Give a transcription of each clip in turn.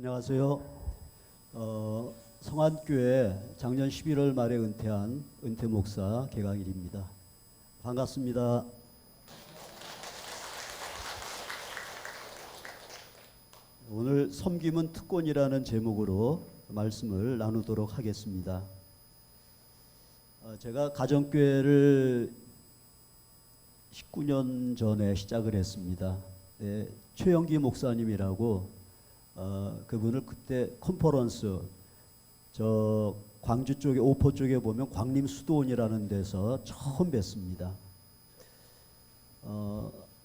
안녕하세요. 성안교회 작년 11월 말에 은퇴한 은퇴 목사 개강일입니다. 반갑습니다. 오늘 섬김은 특권이라는 제목으로 말씀을 나누도록 하겠습니다. 제가 가정교회를 19년 전에 시작을 했습니다. 최영기 목사님이라고 그분을 그때 컨퍼런스 저 광주 쪽에 오포 쪽에 보면 광림수도원이라는 데서 처음 뵀습니다.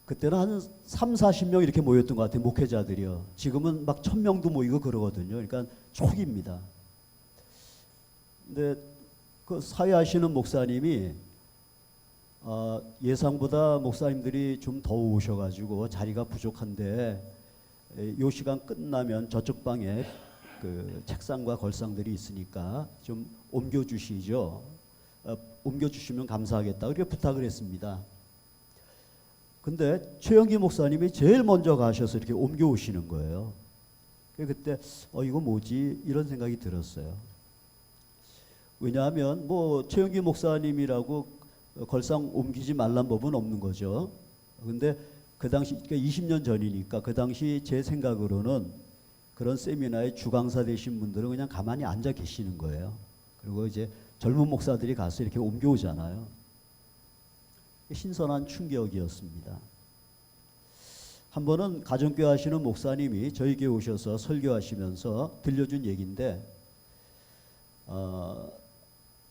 그때는 한 3, 40명 이렇게 모였던 것 같아요. 목회자들이요. 지금은 막 1000명도 모이고 그러거든요. 그러니까 초기입니다. 근데 그 사회하시는 목사님이 예상보다 목사님들이 좀 더 오셔가지고 자리가 부족한데 요 시간 끝나면 저쪽 방에 그 책상과 걸상들이 있으니까 좀 옮겨주시죠. 옮겨주시면 감사하겠다. 그렇게 부탁을 했습니다. 근데 최영기 목사님이 제일 먼저 가셔서 이렇게 옮겨오시는 거예요. 그때 이거 뭐지? 이런 생각이 들었어요. 왜냐하면 뭐 최영기 목사님이라고 걸상 옮기지 말란 법은 없는 거죠. 근데 그 당시 그러니까 20년 전이니까 그 당시 제 생각으로는 그런 세미나에 주강사 되신 분들은 그냥 가만히 앉아 계시는 거예요. 그리고 이제 젊은 목사들이 가서 이렇게 옮겨오잖아요. 신선한 충격이었습니다. 한 번은 가정교회 하시는 목사님이 저희 교회 오셔서 설교하시면서 들려준 얘기인데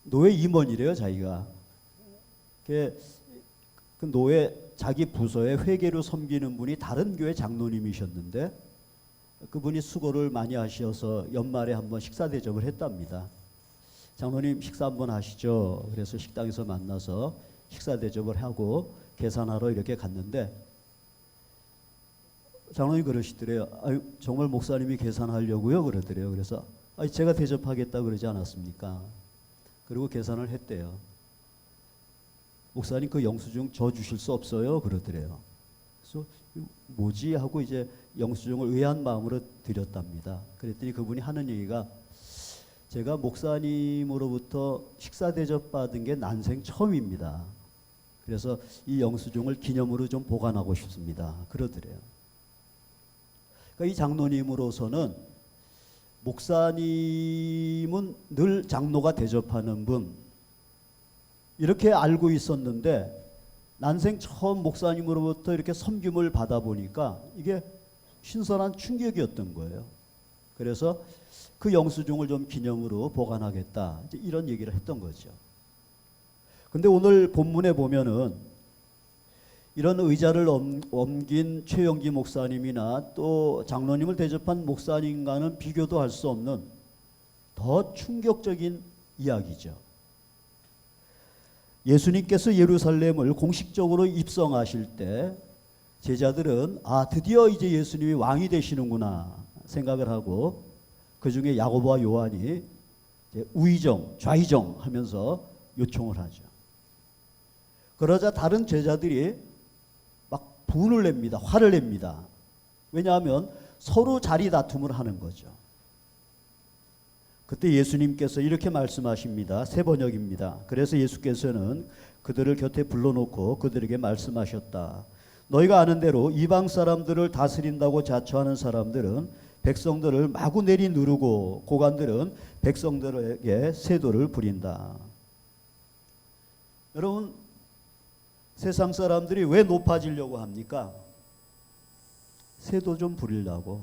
노예 임원이래요. 자기가. 그 노예 자기 부서에 회계로 섬기는 분이 다른 교회 장로님이셨는데 그분이 수고를 많이 하셔서 연말에 한번 식사 대접을 했답니다. 장로님 식사 한번 하시죠. 그래서 식당에서 만나서 식사 대접을 하고 계산하러 이렇게 갔는데 장로님이 그러시더래요. 정말 목사님이 계산하려고요? 그러더래요. 그래서 제가 대접하겠다 그러지 않았습니까? 그리고 계산을 했대요. 목사님 그 영수증 저 주실 수 없어요? 그러더래요. 그래서 뭐지? 하고 이제 영수증을 의아한 마음으로 드렸답니다. 그랬더니 그분이 하는 얘기가 제가 목사님으로부터 식사 대접 받은 게 난생 처음입니다. 그래서 이 영수증을 기념으로 좀 보관하고 싶습니다. 그러더래요. 그러니까 이 장로님으로서는 목사님은 늘 장로가 대접하는 분 이렇게 알고 있었는데 난생 처음 목사님으로부터 이렇게 섬김을 받아보니까 이게 신선한 충격이었던 거예요. 그래서 그 영수증을 좀 기념으로 보관하겠다 이런 얘기를 했던 거죠. 근데 오늘 본문에 보면은 이런 의자를 옮긴 최영기 목사님이나 또 장로님을 대접한 목사님과는 비교도 할 수 없는 더 충격적인 이야기죠. 예수님께서 예루살렘을 공식적으로 입성하실 때 제자들은 드디어 이제 예수님이 왕이 되시는구나 생각을 하고 그 중에 야고보와 요한이 우의정, 좌의정 하면서 요청을 하죠. 그러자 다른 제자들이 막 분을 냅니다. 화를 냅니다. 왜냐하면 서로 자리 다툼을 하는 거죠. 그때 예수님께서 이렇게 말씀하십니다. 새 번역입니다. 그래서 예수께서는 그들을 곁에 불러놓고 그들에게 말씀하셨다. 너희가 아는 대로 이방 사람들을 다스린다고 자처하는 사람들은 백성들을 마구 내리누르고 고관들은 백성들에게 세도를 부린다. 여러분, 세상 사람들이 왜 높아지려고 합니까? 세도 좀 부리려고,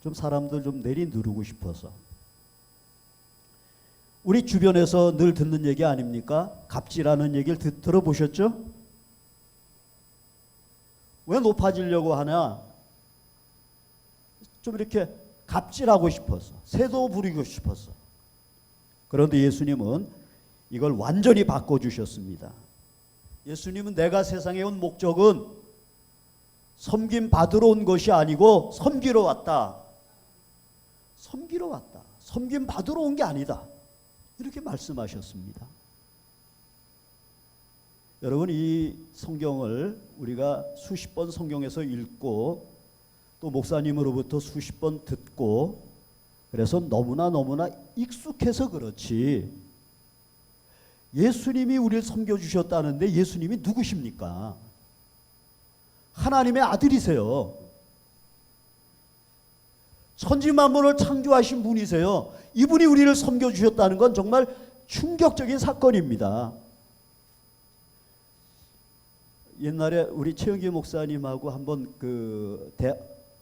좀 사람들 좀 내리누르고 싶어서. 우리 주변에서 늘 듣는 얘기 아닙니까? 갑질하는 얘기를 들어보셨죠? 왜 높아지려고 하냐? 좀 이렇게 갑질하고 싶어서, 세도 부리고 싶어서. 그런데 예수님은 이걸 완전히 바꿔주셨습니다. 예수님은 내가 세상에 온 목적은 섬김 받으러 온 것이 아니고 섬기러 왔다. 섬기러 왔다. 섬김 받으러 온 게 아니다. 이렇게 말씀하셨습니다. 여러분, 이 성경을 우리가 수십 번 성경에서 읽고 또 목사님으로부터 수십 번 듣고 그래서 너무나 익숙해서 그렇지, 예수님이 우리를 섬겨주셨다는데 예수님이 누구십니까? 하나님의 아들이세요. 천지만물을 창조하신 분이세요. 이분이 우리를 섬겨주셨다는 건 정말 충격적인 사건입니다. 옛날에 우리 최영기 목사님하고 한번 그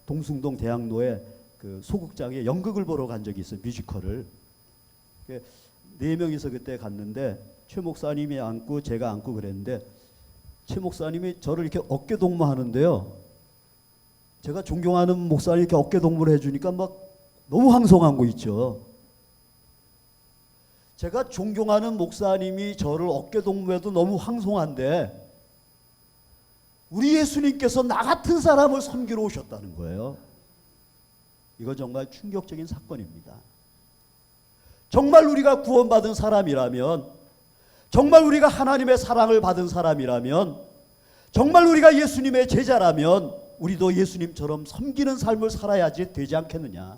동숭동 대학로에 그 소극장에 연극을 보러 간 적이 있어요. 뮤지컬을. 4명이서 그때 갔는데 최 목사님이 앉고 제가 앉고 그랬는데 최 목사님이 저를 이렇게 어깨 동무하는데요. 제가 존경하는 목사님이 이렇게 어깨 동무를 해주니까 막 너무 황송한 거 있죠. 제가 존경하는 목사님이 저를 어깨 동무해도 너무 황송한데 우리 예수님께서 나 같은 사람을 섬기러 오셨다는 거예요. 이건 정말 충격적인 사건입니다. 정말 우리가 구원받은 사람이라면, 정말 우리가 하나님의 사랑을 받은 사람이라면, 정말 우리가 예수님의 제자라면 우리도 예수님처럼 섬기는 삶을 살아야지 되지 않겠느냐.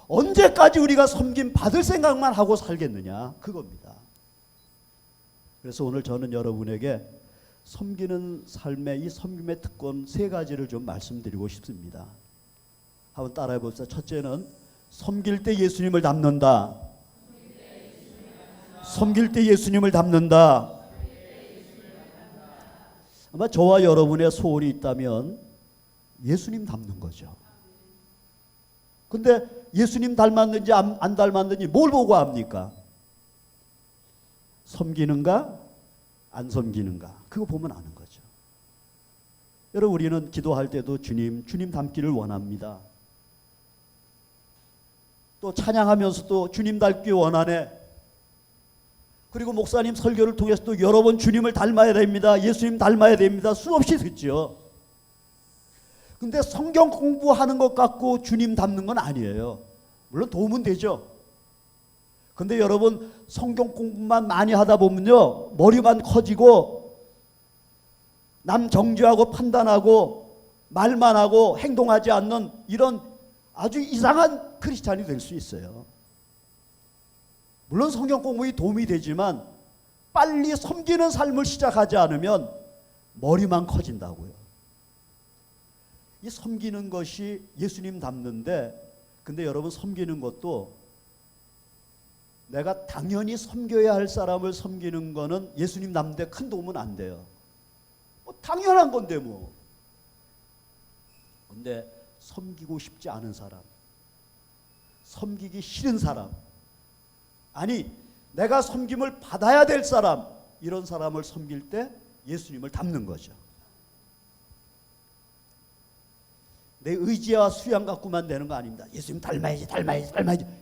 언제까지 우리가 섬김 받을 생각만 하고 살겠느냐, 그겁니다. 그래서 오늘 저는 여러분에게 섬기는 삶의 이 섬김의 특권 3가지를 좀 말씀드리고 싶습니다. 한번 따라해 봅시다. 첫째는 섬길 때 예수님을 닮는다. 섬길 때 예수님을 닮는다. 아마 저와 여러분의 소원이 있다면 예수님 닮는 거죠. 근데 예수님 닮았는지 안 닮았는지 뭘 보고 압니까? 섬기는가 안 섬기는가, 그거 보면 아는 거죠. 여러분, 우리는 기도할 때도 주님 닮기를 원합니다. 또 찬양하면서도 주님 닮기 원하네. 그리고 목사님 설교를 통해서도 여러 번 주님을 닮아야 됩니다. 예수님 닮아야 됩니다. 수없이 듣죠. 근데 성경 공부하는 것 같고 주님 닮는 건 아니에요. 물론 도움은 되죠. 근데 여러분, 성경 공부만 많이 하다 보면요, 머리만 커지고 남 정죄하고 판단하고 말만 하고 행동하지 않는 이런 아주 이상한 크리스찬이 될 수 있어요. 물론 성경 공부에 도움이 되지만 빨리 섬기는 삶을 시작하지 않으면 머리만 커진다고요. 이 섬기는 것이 예수님 닮는데, 근데 여러분, 섬기는 것도 내가 당연히 섬겨야 할 사람을 섬기는 거는 예수님 닮는데 큰 도움은 안 돼요. 뭐 당연한 건데 뭐. 근데 섬기고 싶지 않은 사람, 섬기기 싫은 사람, 아니 내가 섬김을 받아야 될 사람, 이런 사람을 섬길 때 예수님을 닮는 거죠. 내 의지와 수양 갖고만 되는 거 아닙니다. 예수님 닮아야지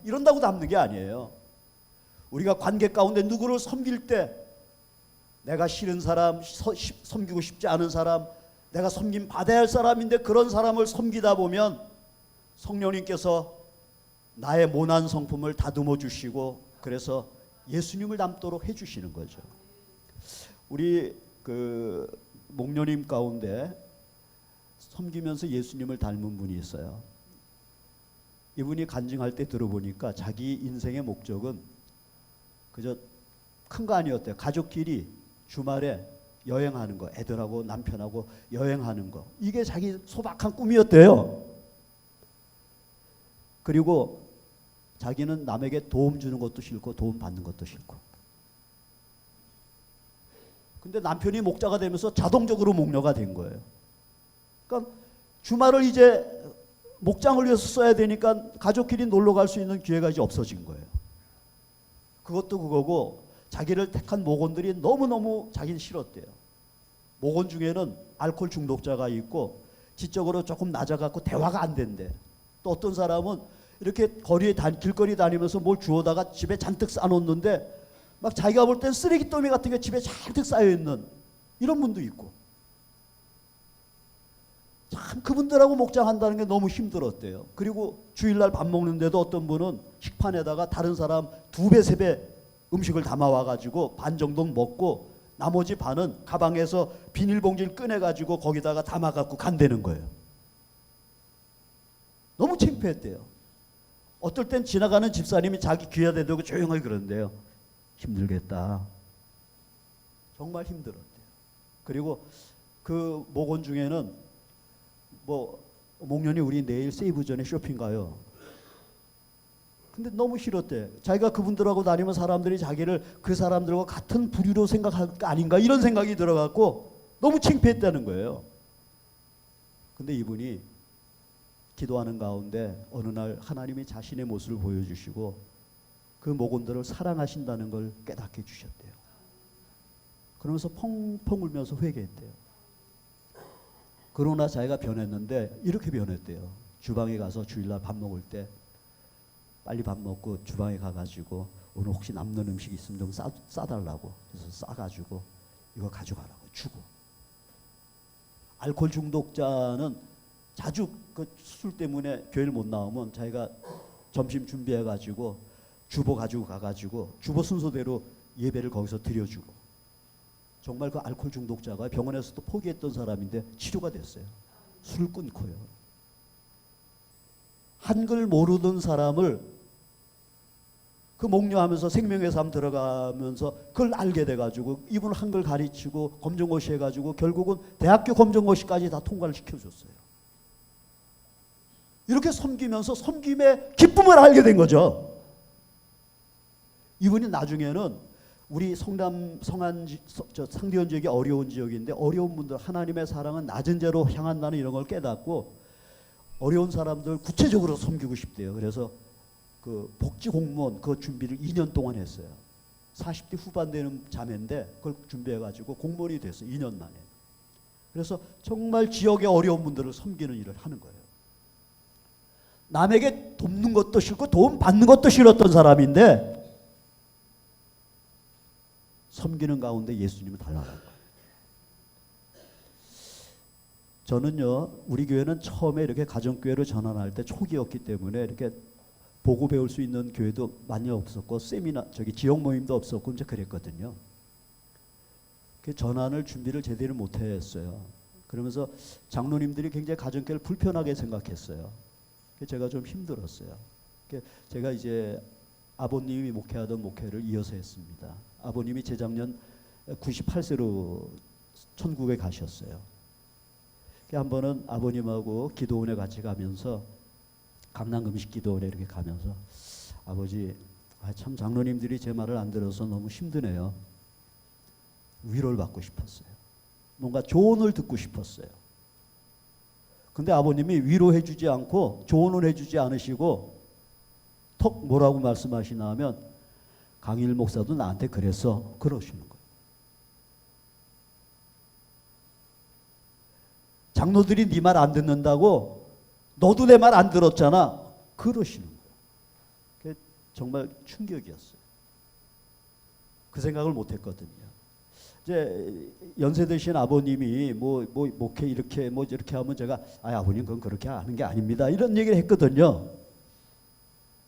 이런다고 닮는 게 아니에요. 우리가 관계 가운데 누구를 섬길 때 내가 싫은 사람, 섬기고 싶지 않은 사람, 내가 섬김 받아야 할 사람인데 그런 사람을 섬기다 보면 성령님께서 나의 모난 성품을 다듬어 주시고, 그래서 예수님을 닮도록 해주시는 거죠. 우리 그 목녀님 가운데 섬기면서 예수님을 닮은 분이 있어요. 이분이 간증할 때 들어보니까 자기 인생의 목적은 그저 큰 거 아니었대요. 가족끼리 주말에 여행하는 거, 애들하고 남편하고 여행하는 거, 이게 자기 소박한 꿈이었대요. 그리고 자기는 남에게 도움 주는 것도 싫고 도움 받는 것도 싫고. 근데 남편이 목자가 되면서 자동적으로 목녀가 된 거예요. 그러니까 주말을 이제 목장을 위해서 써야 되니까 가족끼리 놀러 갈 수 있는 기회가 이제 없어진 거예요. 그것도 그거고, 자기를 택한 목원들이 너무너무 자기는 싫었대요. 목원 중에는 알코올 중독자가 있고 지적으로 조금 낮아갖고 대화가 안 된대. 또 어떤 사람은 이렇게 길거리 다니면서 뭘 주워다가 집에 잔뜩 쌓아놓는데 막 자기가 볼 땐 쓰레기더미 같은 게 집에 잔뜩 쌓여있는 이런 분도 있고. 참 그분들하고 목장한다는 게 너무 힘들었대요. 그리고 주일날 밥 먹는데도 어떤 분은 식판에다가 다른 사람 2배, 3배 음식을 담아와가지고 반 정도 먹고 나머지 반은 가방에서 비닐봉지를 꺼내가지고 거기다가 담아갖고 간다는 거예요. 너무 창피했대요. 어떨 땐 지나가는 집사님이 자기 귀에다 대고 조용하게 그러는데요. 힘들겠다. 정말 힘들었대요. 그리고 그 목원 중에는 목련이 우리 내일 세이브 전에 쇼핑 가요. 근데 너무 싫었대. 자기가 그분들하고 다니면 사람들이 자기를 그 사람들과 같은 부류로 생각할 거 아닌가 이런 생각이 들어갖고 너무 창피했다는 거예요. 근데 이분이 기도하는 가운데 어느 날 하나님이 자신의 모습을 보여주시고 그 목원들을 사랑하신다는 걸 깨닫게 해주셨대요. 그러면서 펑펑 울면서 회개했대요. 그러나 자기가 변했는데 이렇게 변했대요. 주방에 가서 주일날 밥 먹을 때 빨리 밥 먹고 주방에 가가지고 오늘 혹시 남는 음식 있으면 좀 싸달라고 그래서 싸가지고 이거 가져가라고 주고. 알코올 중독자는 자주 그 술 때문에 교회를 못 나오면 자기가 점심 준비해가지고 주보 가지고 가가지고 주보 순서대로 예배를 거기서 드려주고. 정말 그 알코올 중독자가 병원에서도 포기했던 사람인데 치료가 됐어요. 술을 끊고요. 한글 모르던 사람을 그 목료하면서 생명의 삶 들어가면서 그걸 알게 돼가지고 이분 한글 가르치고 검정고시 해가지고 결국은 대학교 검정고시까지 다 통과를 시켜줬어요. 이렇게 섬기면서 섬김의 기쁨을 알게 된 거죠. 이분이 나중에는 우리 성남 상대원 지역이 어려운 지역인데 어려운 분들 하나님의 사랑은 낮은 자로 향한다는 이런 걸 깨닫고 어려운 사람들 구체적으로 섬기고 싶대요. 그래서 그 복지 공무원 그 준비를 2년 동안 했어요. 40대 후반 되는 자매인데 그걸 준비해가지고 공무원이 됐어요. 2년 만에. 그래서 정말 지역의 어려운 분들을 섬기는 일을 하는 거예요. 남에게 돕는 것도 싫고 도움 받는 것도 싫었던 사람인데 섬기는 가운데 예수님은 달라간 거예요. 저는요, 우리 교회는 처음에 이렇게 가정교회를 전환할 때 초기였기 때문에 이렇게 보고 배울 수 있는 교회도 많이 없었고 세미나 지역 모임도 없었고 이제 그랬거든요. 그 전환을 준비를 제대로 못했어요. 그러면서 장로님들이 굉장히 가정교회를 불편하게 생각했어요. 제가 좀 힘들었어요. 제가 이제 아버님이 목회하던 목회를 이어서 했습니다. 아버님이 재작년 98세로 천국에 가셨어요. 한 번은 아버님하고 기도원에 같이 가면서 강남금식기도원에 이렇게 가면서 아버지, 참 장로님들이 제 말을 안 들어서 너무 힘드네요. 위로를 받고 싶었어요. 뭔가 조언을 듣고 싶었어요. 근데 아버님이 위로해 주지 않고 조언을 해 주지 않으시고 톡 뭐라고 말씀하시나 하면 강일 목사도 나한테 그랬어. 그러시는 거예요. 장로들이 네 말 안 듣는다고 너도 내 말 안 들었잖아. 그러시는 거예요. 그게 정말 충격이었어요. 그 생각을 못 했거든요. 이제 연세 드신 아버님이 목회 이렇게 이렇게 하면 제가 아버님 그건 그렇게 하는 게 아닙니다. 이런 얘기를 했거든요.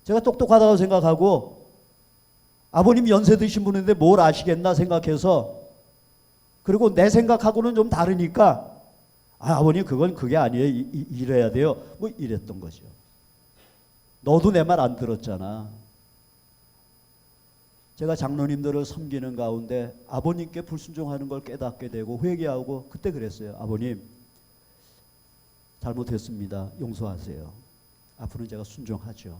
제가 똑똑하다고 생각하고 아버님 연세 드신 분인데 뭘 아시겠나 생각해서 그리고 내 생각하고는 좀 다르니까 아버님 그건 그게 아니에요. 이래야 돼요. 이랬던 거죠. 너도 내 말 안 들었잖아. 제가 장로님들을 섬기는 가운데 아버님께 불순종하는 걸 깨닫게 되고 회개하고 그때 그랬어요. 아버님 잘못했습니다. 용서하세요. 앞으로는 제가 순종하죠.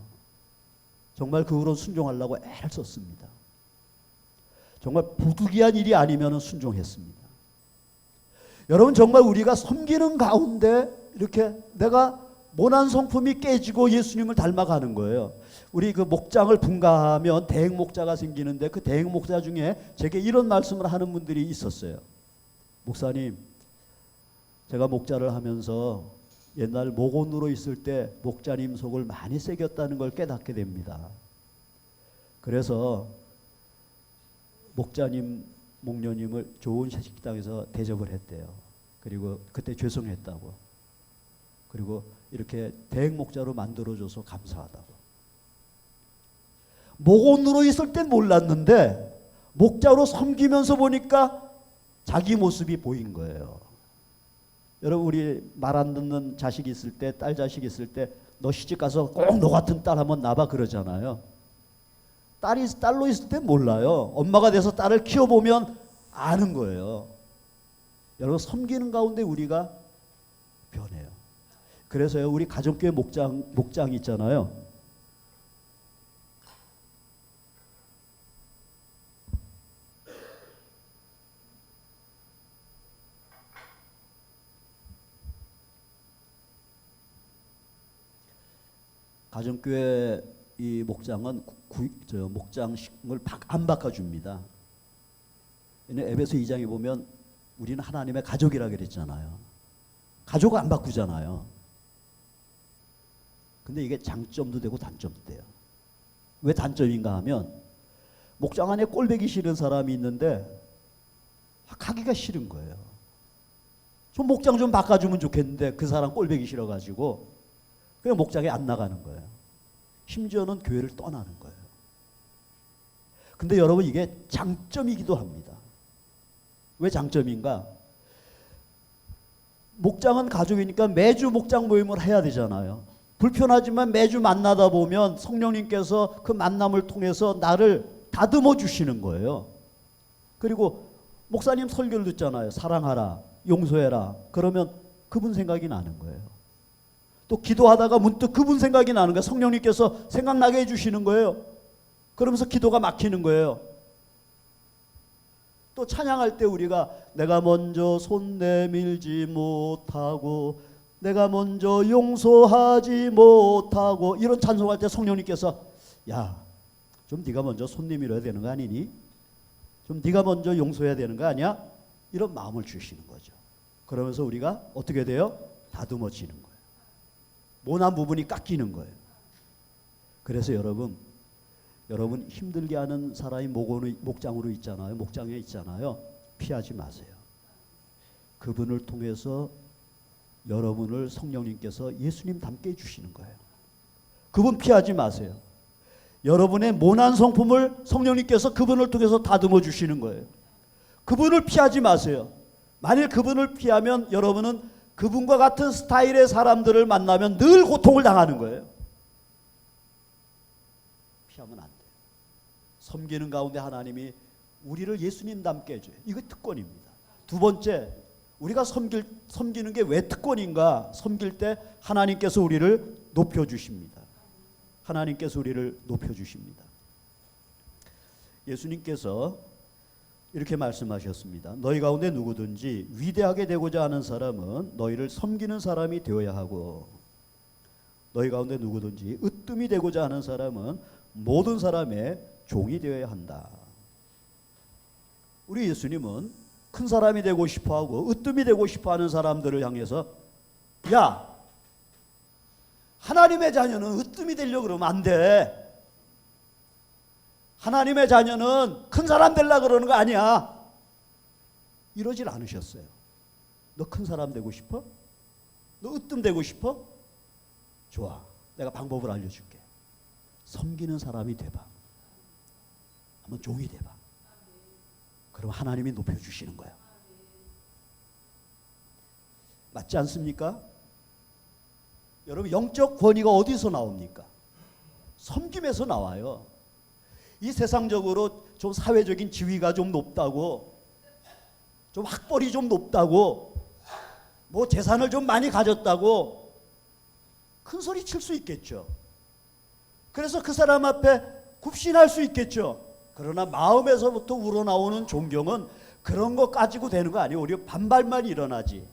정말 그 후로 순종하려고 애를 썼습니다. 정말 부득이한 일이 아니면 순종했습니다. 여러분 정말 우리가 섬기는 가운데 이렇게 내가 모난 성품이 깨지고 예수님을 닮아가는 거예요. 우리 그 목장을 분가하면 대행 목자가 생기는데 그 대행 목자 중에 제게 이런 말씀을 하는 분들이 있었어요. 목사님, 제가 목자를 하면서 옛날 목원으로 있을 때 목자님 속을 많이 새겼다는 걸 깨닫게 됩니다. 그래서 목자님, 목녀님을 좋은 식당에서 대접을 했대요. 그리고 그때 죄송했다고. 그리고 이렇게 대행 목자로 만들어줘서 감사하다고. 목원으로 있을 땐 몰랐는데 목자로 섬기면서 보니까 자기 모습이 보인 거예요. 여러분 우리 말 안 듣는 자식이 있을 때, 딸 자식이 있을 때 너 시집 가서 꼭 너 같은 딸 한번 낳아봐 그러잖아요. 딸로 있을 때 몰라요. 엄마가 돼서 딸을 키워보면 아는 거예요. 여러분, 섬기는 가운데 우리가 변해요. 그래서요, 우리 가정교회 목장 있잖아요. 가정교회 이 목장은 목장식을 안 바꿔줍니다. 에베소 2장에 보면 우리는 하나님의 가족이라 그랬잖아요. 가족을 안 바꾸잖아요. 근데 이게 장점도 되고 단점도 돼요. 왜 단점인가 하면 목장 안에 꼴배기 싫은 사람이 있는데 가기가 싫은 거예요. 좀 목장 좀 바꿔주면 좋겠는데 그 사람 꼴배기 싫어가지고 그냥 목장에 안 나가는 거예요. 심지어는 교회를 떠나는 거예요. 근데 여러분, 이게 장점이기도 합니다. 왜 장점인가? 목장은 가족이니까 매주 목장 모임을 해야 되잖아요. 불편하지만 매주 만나다 보면 성령님께서 그 만남을 통해서 나를 다듬어 주시는 거예요. 그리고 목사님 설교를 듣잖아요. 사랑하라, 용서해라. 그러면 그분 생각이 나는 거예요. 또 기도하다가 문득 그분 생각이 나는 거예요. 성령님께서 생각나게 해주시는 거예요. 그러면서 기도가 막히는 거예요. 또 찬양할 때 우리가 내가 먼저 손 내밀지 못하고 내가 먼저 용서하지 못하고 이런 찬송할 때 성령님께서 야, 좀 네가 먼저 손 내밀어야 되는 거 아니니? 좀 네가 먼저 용서해야 되는 거 아니야? 이런 마음을 주시는 거죠. 그러면서 우리가 어떻게 돼요? 다듬어지는 거예요. 모난 부분이 깎이는 거예요. 그래서 여러분 힘들게 하는 사람이 목장으로 있잖아요. 목장에 있잖아요. 피하지 마세요. 그분을 통해서 여러분을 성령님께서 예수님 닮게 해주시는 거예요. 그분 피하지 마세요. 여러분의 모난 성품을 성령님께서 그분을 통해서 다듬어 주시는 거예요. 그분을 피하지 마세요. 만일 그분을 피하면 여러분은 그분과 같은 스타일의 사람들을 만나면 늘 고통을 당하는 거예요. 피하면 안 돼요. 섬기는 가운데 하나님이 우리를 예수님 닮게 해줘요. 이거 특권입니다. 두 번째, 우리가 섬기는 게 왜 특권인가? 섬길 때 하나님께서 우리를 높여주십니다. 하나님께서 우리를 높여주십니다. 예수님께서 이렇게 말씀하셨습니다. 너희 가운데 누구든지 위대하게 되고자 하는 사람은 너희를 섬기는 사람이 되어야 하고 너희 가운데 누구든지 으뜸이 되고자 하는 사람은 모든 사람의 종이 되어야 한다. 우리 예수님은 큰 사람이 되고 싶어하고 으뜸이 되고 싶어하는 사람들을 향해서 야, 하나님의 자녀는 으뜸이 되려고 그러면 안 돼. 하나님의 자녀는 큰 사람 되려고 그러는 거 아니야. 이러질 않으셨어요. 너 큰 사람 되고 싶어? 너 으뜸 되고 싶어? 좋아, 내가 방법을 알려줄게. 섬기는 사람이 돼봐. 한번 종이 돼봐. 그럼 하나님이 높여주시는 거야. 맞지 않습니까? 여러분, 영적 권위가 어디서 나옵니까? 섬김에서 나와요. 이 세상적으로 좀 사회적인 지위가 좀 높다고, 좀 학벌이 좀 높다고, 뭐 재산을 좀 많이 가졌다고 큰 소리 칠 수 있겠죠. 그래서 그 사람 앞에 굽신할 수 있겠죠. 그러나 마음에서부터 우러나오는 존경은 그런 거 가지고 되는 거 아니에요. 오히려 반발만 일어나지.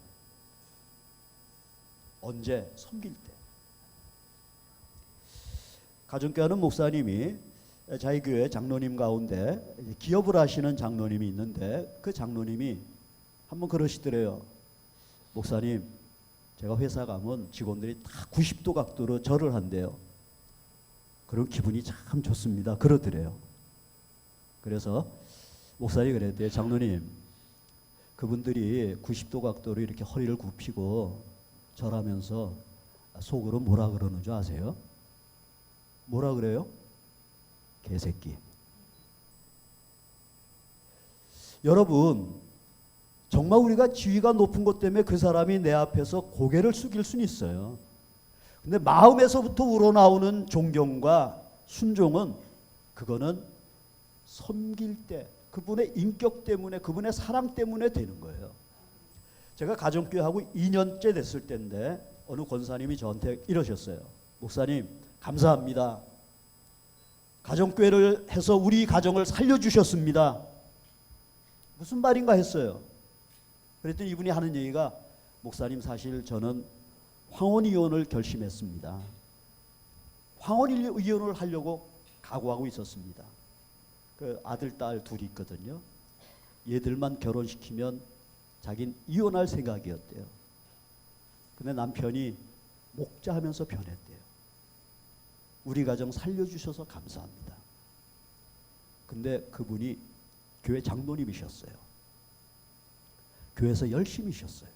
언제? 섬길 때. 가정교회 하는 목사님이 자기 교회 장로님 가운데 기업을 하시는 장로님이 있는데 그 장로님이 한번 그러시더래요. 목사님, 제가 회사 가면 직원들이 다 90도 각도로 절을 한대요. 그런 기분이 참 좋습니다. 그러더래요. 그래서 목사님이 그랬대요. 장로님, 그분들이 90도 각도로 이렇게 허리를 굽히고 절하면서 속으로 뭐라 그러는 줄 아세요? 뭐라 그래요? 개새끼. 여러분, 정말 우리가 지위가 높은 것 때문에 그 사람이 내 앞에서 고개를 숙일 수는 있어요. 근데 마음에서부터 우러나오는 존경과 순종은 그거는 섬길 때 그분의 인격 때문에 그분의 사랑 때문에 되는 거예요. 제가 가정교회하고 2년째 됐을 때인데 어느 권사님이 저한테 이러셨어요. 목사님 감사합니다. 가정교회를 해서 우리 가정을 살려주셨습니다. 무슨 말인가 했어요. 그랬더니 이분이 하는 얘기가 목사님 사실 저는 황혼이혼을 결심했습니다. 황혼이혼을 하려고 각오하고 있었습니다. 그 아들 딸 둘이 있거든요. 얘들만 결혼시키면 자긴 이혼할 생각이었대요. 근데 남편이 목자하면서 변했대요. 우리 가정 살려주셔서 감사합니다. 근데 그분이 교회 장로님이셨어요. 교회에서 열심히 쉬었어요.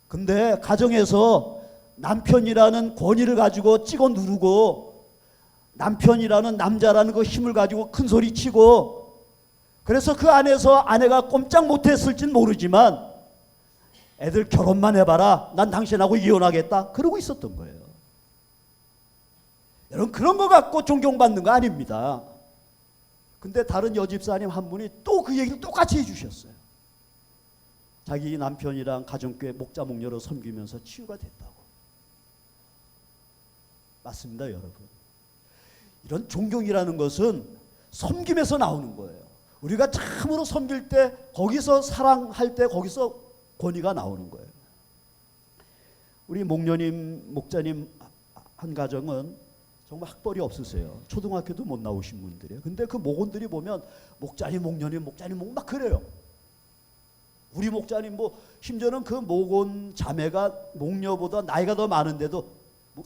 근데 가정에서 남편이라는 권위를 가지고 찍어 누르고 남편이라는 남자라는 그 힘을 가지고 큰 소리 치고 그래서 그 안에서 아내가 꼼짝 못했을진 모르지만 애들 결혼만 해봐라. 난 당신하고 이혼하겠다. 그러고 있었던 거예요. 여러분 그런 거 갖고 존경받는 거 아닙니다. 근데 다른 여집사님 한 분이 또 그 얘기를 똑같이 해주셨어요. 자기 남편이랑 가정교회 목자 목녀로 섬기면서 치유가 됐다고. 맞습니다, 여러분. 이런 존경이라는 것은 섬김에서 나오는 거예요. 우리가 참으로 섬길 때 거기서 사랑할 때 거기서 권위가 나오는 거예요. 우리 목녀님, 목자님 한 가정은 정말 학벌이 없으세요. 초등학교도 못 나오신 분들이에요. 근데 그 목원들이 보면 목자님, 목녀님, 목자님, 막 그래요. 우리 목자님 뭐 심지어는 그 목원 자매가 목녀보다 나이가 더 많은데도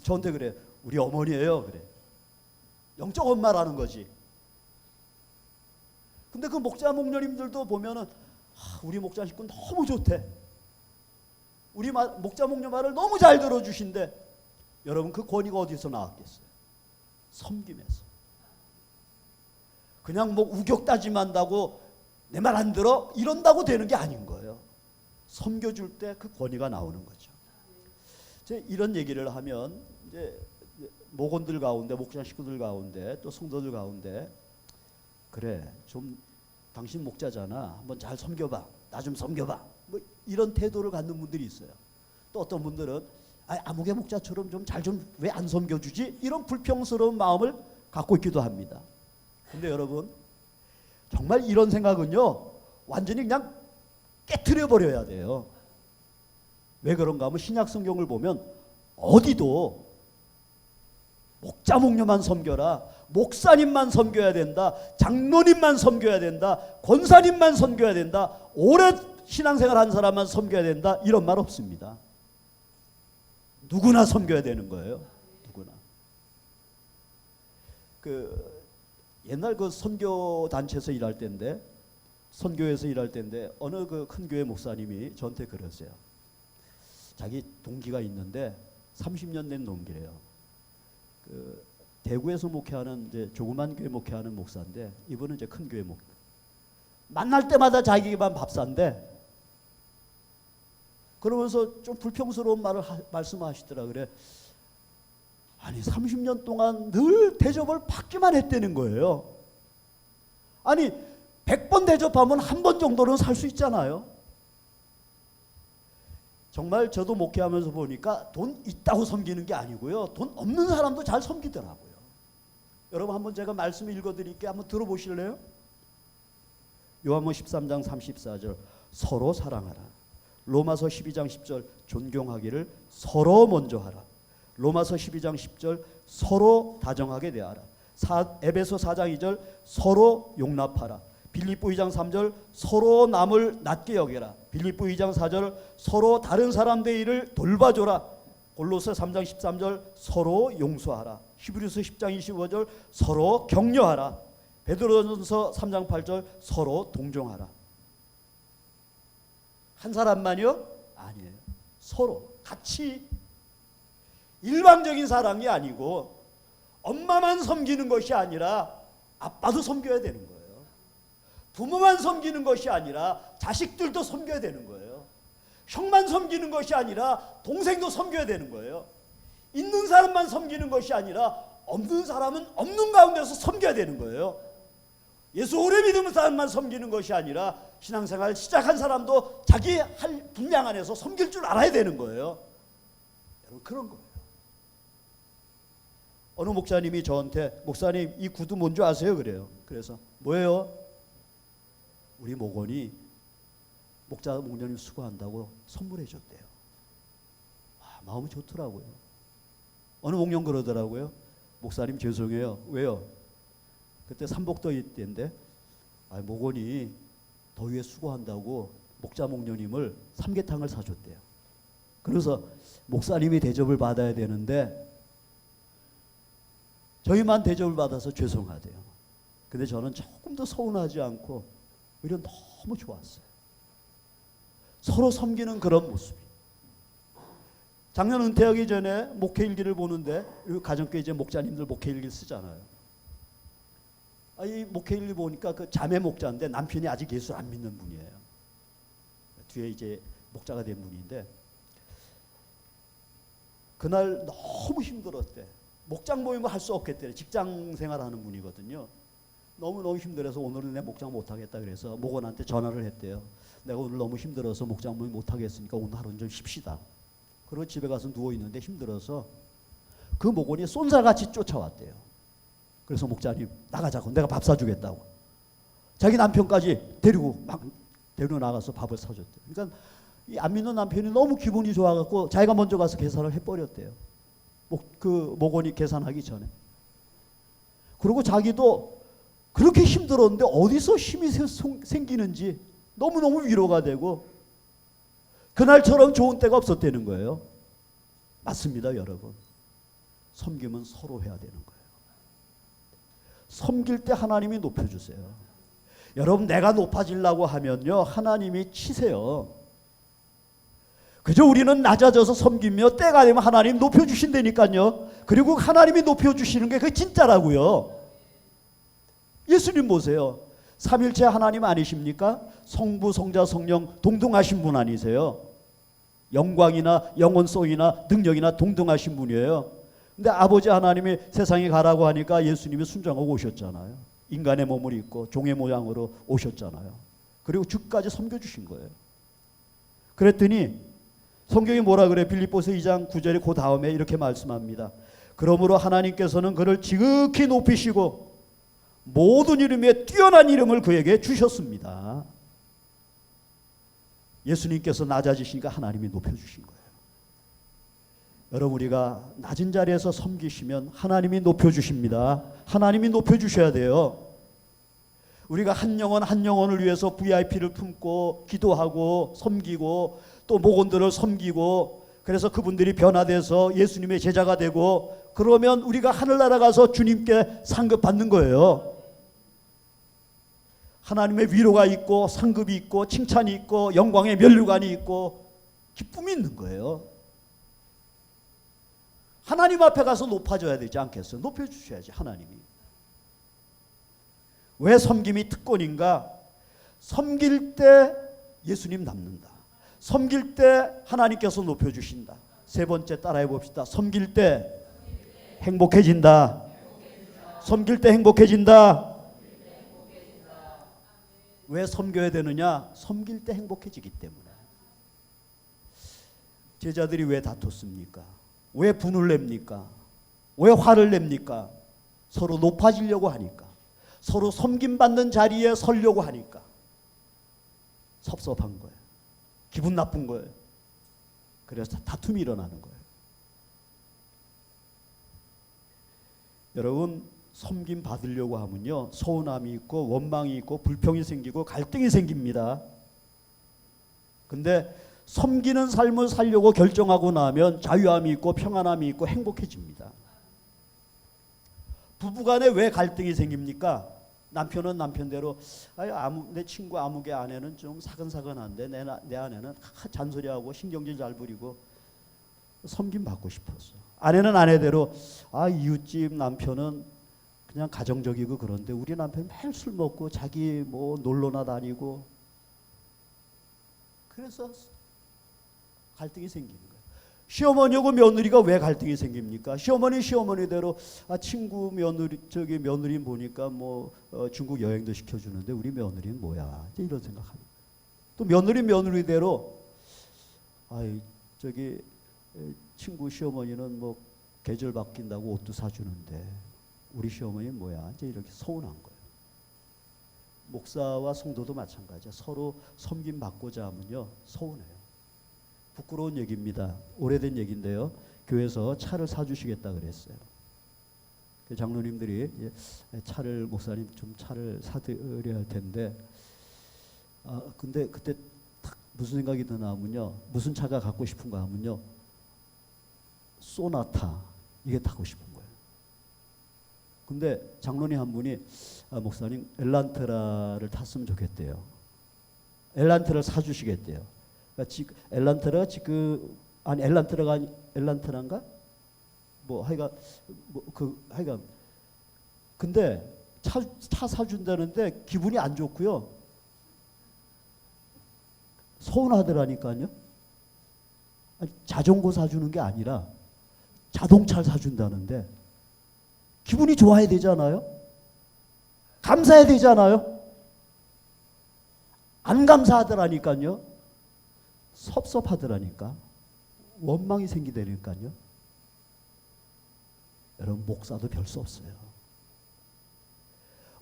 저한테 그래요. 우리 어머니예요. 그래. 영적 엄마라는 거지. 근데 그 목자 목녀님들도 보면은 우리 목자 식구 너무 좋대. 우리 목자 목녀 말을 너무 잘 들어주신대. 여러분 그 권위가 어디서 나왔겠어요? 섬김에서. 그냥 뭐 우격다짐한다고 내 말 안 들어? 이런다고 되는 게 아닌 거예요. 섬겨줄 때 그 권위가 나오는 거죠. 이제 이런 얘기를 하면 이제 목원들 가운데, 목자 식구들 가운데, 또 성도들 가운데 그래 좀 당신 목자잖아. 한번 잘 섬겨봐. 나 좀 섬겨봐. 뭐 이런 태도를 갖는 분들이 있어요. 또 어떤 분들은 아무개 목자처럼 좀 잘 좀 왜 안 섬겨주지? 이런 불평스러운 마음을 갖고 있기도 합니다. 근데 여러분 정말 이런 생각은요 완전히 그냥 깨트려 버려야 돼요. 왜 그런가 하면 신약 성경을 보면 어디도 목자 목녀만 섬겨라, 목사님만 섬겨야 된다, 장로님만 섬겨야 된다, 권사님만 섬겨야 된다, 오래 신앙생활 한 사람만 섬겨야 된다 이런 말 없습니다. 누구나 섬겨야 되는 거예요. 누구나. 옛날 그 선교 단체에서 일할 때인데, 선교에서 일할 때인데 어느 그 큰 교회 목사님이 저한테 그러세요. 자기 동기가 있는데 30년 된 동기래요. 대구에서 목회하는 이제 조그만 교회 목회하는 목사인데 이분은 이제 큰 교회 목회. 만날 때마다 자기만 밥 산대. 그러면서 좀 불평스러운 말을 말씀하시더라. 그래. 아니 30년 동안 늘 대접을 받기만 했다는 거예요. 아니 100번 대접하면 한 번 정도는 살 수 있잖아요. 정말 저도 목회하면서 보니까 돈 있다고 섬기는 게 아니고요. 돈 없는 사람도 잘 섬기더라고요. 여러분 한번 제가 말씀 읽어드릴게요. 한번 들어보실래요? 요한복음 13장 34절 서로 사랑하라. 로마서 12장 10절 존경하기를 서로 먼저 하라. 로마서 12장 10절 서로 다정하게 대하라. 에베소 4장 2절 서로 용납하라. 빌립보 2장 3절 서로 남을 낮게 여겨라. 빌립보 2장 4절 서로 다른 사람들의 일을 돌봐줘라. 골로새 3장 13절 서로 용서하라. 히브리서 10장 25절 서로 격려하라. 베드로전서 3장 8절 서로 동정하라. 한 사람만요? 아니에요. 서로 같이. 일방적인 사랑이 아니고 엄마만 섬기는 것이 아니라 아빠도 섬겨야 되는 거예요. 부모만 섬기는 것이 아니라 자식들도 섬겨야 되는 거예요. 형만 섬기는 것이 아니라 동생도 섬겨야 되는 거예요. 있는 사람만 섬기는 것이 아니라 없는 사람은 없는 가운데서 섬겨야 되는 거예요. 예수 오래 믿는 사람만 섬기는 것이 아니라 신앙생활 시작한 사람도 자기 할 분량 안에서 섬길 줄 알아야 되는 거예요. 여러분, 그런 거예요. 어느 목사님이 저한테, 목사님 이 구두 뭔지 아세요? 그래요. 그래서 뭐예요? 우리 목원이 목자 목녀님 수고한다고 선물해 줬대요. 마음이 좋더라고요. 어느 목련 그러더라고요. 목사님 죄송해요. 왜요? 그때 삼복더위 때인데 목원이 더위에 수고한다고 목자 목녀님을 삼계탕을 사줬대요. 그래서 목사님이 대접을 받아야 되는데 저희만 대접을 받아서 죄송하대요. 근데 저는 조금도 서운하지 않고 오히려 너무 좋았어요. 서로 섬기는 그런 모습이. 작년 은퇴하기 전에 목회일기를 보는데 가정교회 이제 목자님들 목회일기 쓰잖아요. 이 목회일기 보니까 그 자매 목자인데 남편이 아직 예수 안 믿는 분이에요. 뒤에 이제 목자가 된 분인데 그날 너무 힘들었대. 목장 모임을 할 수 없겠대. 직장 생활하는 분이거든요. 너무너무 힘들어서 오늘은 내 목장 못하겠다 그래서 목원한테 전화를 했대요. 내가 오늘 너무 힘들어서 목장 모임 못하겠으니까 오늘 하루는 좀 쉽시다. 그리고 집에 가서 누워있는데 힘들어서 그 목원이 쏜살같이 쫓아왔대요. 그래서 목자님 나가자고, 내가 밥 사주겠다고. 자기 남편까지 데리고 나가서 밥을 사줬대요. 그러니까 이 안 믿는 남편이 너무 기분이 좋아갖고 자기가 먼저 가서 계산을 해버렸대요. 그 목원이 계산하기 전에. 그리고 자기도 그렇게 힘들었는데 어디서 힘이 생기는지 너무너무 위로가 되고 그날처럼 좋은 때가 없었다는 거예요. 맞습니다, 여러분. 섬김은 서로 해야 되는 거예요. 섬길 때 하나님이 높여주세요. 여러분, 내가 높아지려고 하면요, 하나님이 치세요. 그저 우리는 낮아져서 섬기며 때가 되면 하나님 높여주신다니까요. 그리고 하나님이 높여주시는 게 그게 진짜라고요. 예수님 보세요. 삼일체 하나님 아니십니까? 성부, 성자, 성령 동등하신 분 아니세요? 영광이나 영원성이나 능력이나 동등하신 분이에요. 근데 아버지 하나님이 세상에 가라고 하니까 예수님이 순종하고 오셨잖아요. 인간의 몸을 입고 종의 모양으로 오셨잖아요. 그리고 주까지 섬겨주신 거예요. 그랬더니 성경이 뭐라 그래? 빌립보서 2장 9절에 그 다음에 이렇게 말씀합니다. 그러므로 하나님께서는 그를 지극히 높이시고 모든 이름에 뛰어난 이름을 그에게 주셨습니다. 예수님께서 낮아지시니까 하나님이 높여주신 거예요. 여러분, 우리가 낮은 자리에서 섬기시면 하나님이 높여주십니다. 하나님이 높여주셔야 돼요. 우리가 한 영혼 한 영혼을 위해서 VIP를 품고 기도하고 섬기고 또 목원들을 섬기고 그래서 그분들이 변화돼서 예수님의 제자가 되고 그러면 우리가 하늘나라 가서 주님께 상급 받는 거예요. 하나님의 위로가 있고 상급이 있고 칭찬이 있고 영광의 면류관이 있고 기쁨이 있는 거예요. 하나님 앞에 가서 높아져야 되지 않겠어요? 높여주셔야지 하나님이. 왜 섬김이 특권인가? 섬길 때 예수님 남는다. 섬길 때 하나님께서 높여주신다. 세 번째 따라해 봅시다. 섬길 때 행복해진다. 섬길 때 행복해진다. 왜 섬겨야 되느냐? 섬길 때 행복해지기 때문에. 제자들이 왜 다퉜습니까? 왜 분을 냅니까? 왜 화를 냅니까? 서로 높아지려고 하니까. 서로 섬김받는 자리에 서려고 하니까. 섭섭한 거예요. 기분 나쁜 거예요. 그래서 다툼이 일어나는 거예요. 여러분, 섬김 받으려고 하면요, 서운함이 있고 원망이 있고 불평이 생기고 갈등이 생깁니다. 근데 섬기는 삶을 살려고 결정하고 나면 자유함이 있고 평안함이 있고 행복해집니다. 부부간에 왜 갈등이 생깁니까? 남편은 남편대로 내 친구 아무개 아내는 좀 사근사근한데 내 아내는 잔소리하고 신경질 잘 부리고 섬김 받고 싶었어. 아내는 아내대로 이웃집 남편은 그냥 가정적이고 그런데 우리 남편 매일 술 먹고 자기 뭐 놀러나 다니고 그래서 갈등이 생기는 거예요. 시어머니하고 며느리가 왜 갈등이 생깁니까? 시어머니대로 친구 며느리 보니까 중국 여행도 시켜주는데 우리 며느리는 뭐야? 이런 생각합니다. 또 며느리대로 친구 시어머니는 계절 바뀐다고 옷도 사주는데 우리 시어머니는 뭐야? 이제 이렇게 서운한 거예요. 목사와 성도도 마찬가지야. 서로 섬김 받고자 하면요 서운해요. 부끄러운 얘기입니다. 오래된 얘기인데요. 교회에서 차를 사주시겠다 그랬어요. 장로님들이 목사님 좀 차를 사드려야 할 텐데 근데 그때 딱 무슨 생각이 드나 하면요. 무슨 차가 갖고 싶은가 하면요. 소나타 이게 타고 싶은 거예요. 근데 장로님 한 분이 목사님 엘란트라를 탔으면 좋겠대요. 엘란트라를 사주시겠대요. 그러니까 엘란트라가 지금 엘란트라인가? 하여간 근데 차 사준다는데 기분이 안 좋고요. 서운하더라니까요. 자전거 사주는 게 아니라 자동차를 사준다는데 기분이 좋아야 되잖아요. 감사해야 되잖아요. 안 감사하더라니까요. 섭섭하더라니까. 원망이 생기더라니까요. 여러분 목사도 별 수 없어요.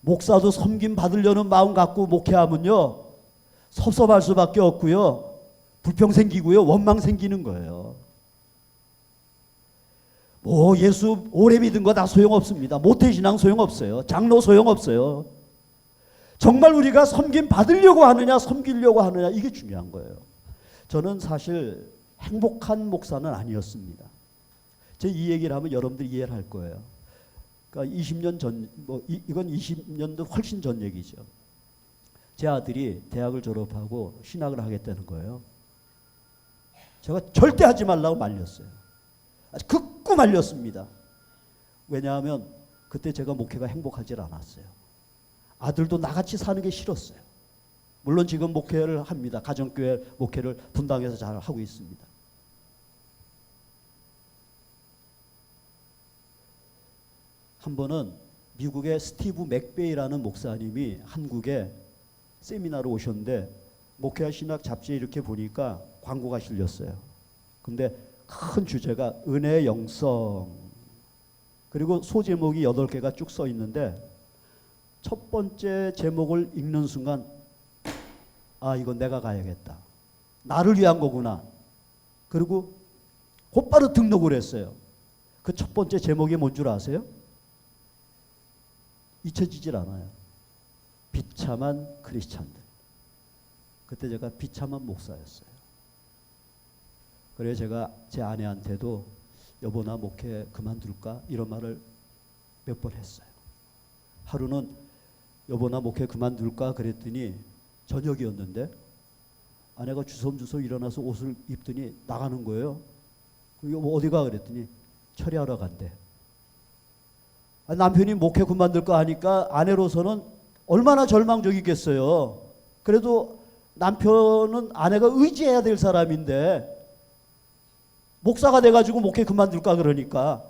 목사도 섬김 받으려는 마음 갖고 목회하면요 섭섭할 수밖에 없고요. 불평 생기고요. 원망 생기는 거예요. 예수 오래 믿은 거 다 소용없습니다. 모태신앙 소용없어요. 장로 소용없어요. 정말 우리가 섬김 받으려고 하느냐 섬기려고 하느냐 이게 중요한 거예요. 저는 사실 행복한 목사는 아니었습니다. 제가 이 얘기를 하면 여러분들이 이해를 할 거예요. 그러니까 20년 전, 이건 20년도 훨씬 전 얘기죠. 제 아들이 대학을 졸업하고 신학을 하겠다는 거예요. 제가 절대 하지 말라고 말렸어요. 아주 극구 말렸습니다. 왜냐하면 그때 제가 목회가 행복하지 않았어요. 아들도 나같이 사는 게 싫었어요. 물론 지금 목회를 합니다. 가정교회 목회를 분당에서 잘 하고 있습니다. 한 번은 미국의 스티브 맥베이라는 목사님이 한국에 세미나로 오셨는데 목회와 신학 잡지에 이렇게 보니까 광고가 실렸어요. 근데 큰 주제가 은혜의 영성 그리고 소제목이 8개가 쭉 써 있는데 첫 번째 제목을 읽는 순간 이건 내가 가야겠다. 나를 위한 거구나. 그리고 곧바로 등록을 했어요. 그 첫 번째 제목이 뭔 줄 아세요? 잊혀지질 않아요. 비참한 크리스찬들. 그때 제가 비참한 목사였어요. 그래서 제가 제 아내한테도 여보 나 목회 그만둘까? 이런 말을 몇 번 했어요. 하루는 여보 나 목회 그만둘까? 그랬더니 저녁이었는데 아내가 주섬주섬 일어나서 옷을 입더니 나가는 거예요. 여보 어디가? 그랬더니 철회하러 간대. 남편이 목회 그만둘까 하니까 아내로서는 얼마나 절망적이겠어요. 그래도 남편은 아내가 의지해야 될 사람인데 목사가 돼가지고 목회 그만둘까 그러니까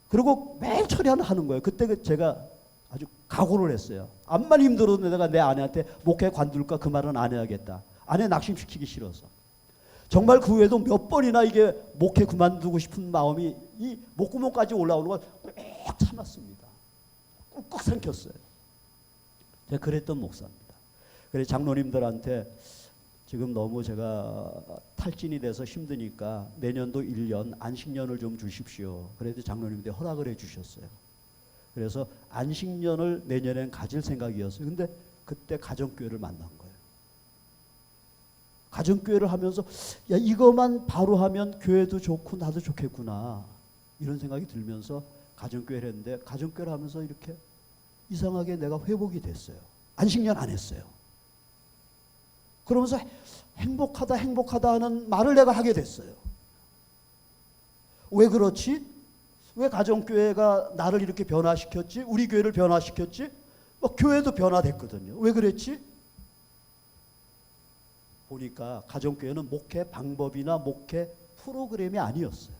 그리고 매일 철회하는 거예요. 그때 제가 아주 각오를 했어요. 암만 힘들어도 내가 내 아내한테 목회 관둘까 그 말은 안 해야겠다. 아내 낙심시키기 싫어서. 정말 그 후에도 몇 번이나 이게 목회 그만두고 싶은 마음이 이 목구멍까지 올라오는 걸 꾹 참았습니다. 꾹꾹 삼켰어요. 제가 그랬던 목사입니다. 그래서 장로님들한테 지금 너무 제가 탈진이 돼서 힘드니까 내년도 1년 안식년을 좀 주십시오. 그래도 장로님들이 허락을 해 주셨어요. 그래서 안식년을 내년엔 가질 생각이었어요. 근데 그때 가정교회를 만난 거예요. 가정교회를 하면서 야 이거만 바로 하면 교회도 좋고 나도 좋겠구나 이런 생각이 들면서 가정교회를 했는데 가정교회를 하면서 이렇게 이상하게 내가 회복이 됐어요. 안식년 안 했어요. 그러면서 행복하다 하는 말을 내가 하게 됐어요. 왜 그렇지? 왜 가정교회가 나를 이렇게 변화시켰지? 우리 교회를 변화시켰지? 교회도 변화됐거든요. 왜 그랬지? 보니까 가정교회는 목회 방법이나 목회 프로그램이 아니었어요.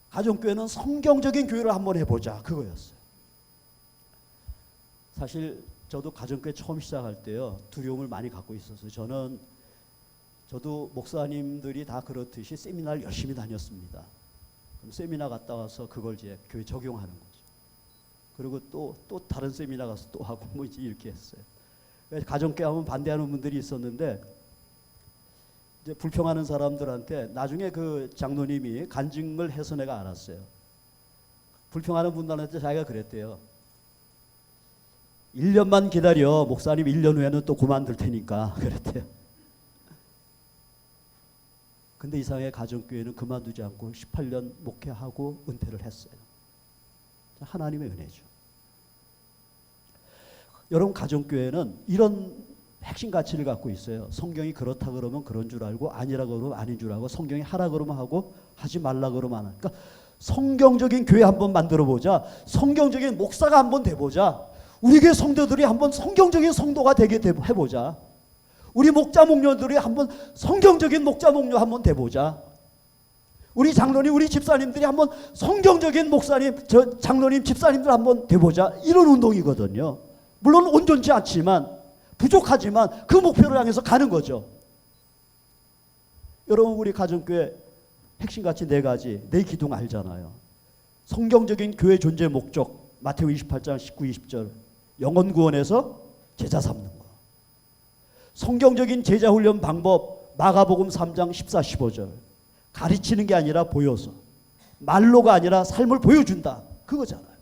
가정교회는 성경적인 교회를 한번 해보자, 그거였어요. 사실 저도 가정교회 처음 시작할 때요, 두려움을 많이 갖고 있었어요. 저도 목사님들이 다 그렇듯이 세미나를 열심히 다녔습니다. 그럼 세미나 갔다 와서 그걸 이제 교회 적용하는 거죠. 그리고 또 다른 세미나 가서 또 하고 뭐 이제 이렇게 했어요. 가정교회 하면 반대하는 분들이 있었는데, 이제 불평하는 사람들한테 나중에 그 장로님이 간증을 해서 내가 알았어요. 불평하는 분들한테 자기가 그랬대요. 1년만 기다려. 목사님 1년 후에는 또 그만둘 테니까. 그랬대요. 근데 이상하게 가정교회는 그만두지 않고 18년 목회하고 은퇴를 했어요. 하나님의 은혜죠. 여러분, 가정교회는 이런 핵심 가치를 갖고 있어요. 성경이 그렇다 그러면 그런 줄 알고, 아니라 그러면 아닌 줄 알고, 성경이 하라 그러면 하고, 하지 말라 그러면 안 하고. 그러니까 성경적인 교회 한번 만들어 보자. 성경적인 목사가 한번 돼보자. 우리 교회 성도들이 한번 성경적인 성도가 되게 해보자. 우리 목자 목녀들이 한번 성경적인 목자 목녀 한번 돼보자. 우리 장로님, 우리 집사님들이 한번 성경적인 목사님, 장로님, 집사님들 한번 돼보자. 이런 운동이거든요. 물론 온전치 않지만, 부족하지만 그 목표를 향해서 가는 거죠. 여러분, 우리 가정교회 핵심 가치 4가지, 내 기둥 알잖아요. 성경적인 교회 존재 목적, 마태오 28장 19, 20절. 영혼 구원에서 제자 삼는 거. 성경적인 제자 훈련 방법, 마가복음 3장 14, 15절. 가르치는 게 아니라 보여서, 말로가 아니라 삶을 보여준다, 그거잖아요.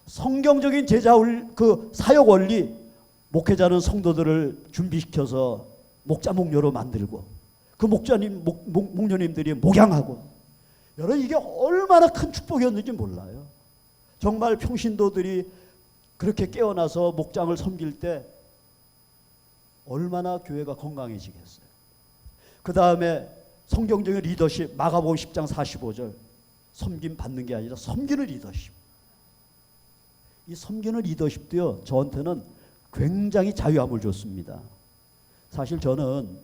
성경적인 제자 그 사역 원리, 목회자는 성도들을 준비시켜서 목자 목녀로 만들고, 그 목자님 목녀님들이 목양하고. 여러분, 이게 얼마나 큰 축복이었는지 몰라요. 정말 평신도들이 그렇게 깨어나서 목장을 섬길 때 얼마나 교회가 건강해지겠어요. 그 다음에 성경적인 리더십, 마가복음 10장 45절. 섬김 받는 게 아니라 섬기는 리더십. 이 섬기는 리더십도요, 저한테는 굉장히 자유함을 줬습니다. 사실 저는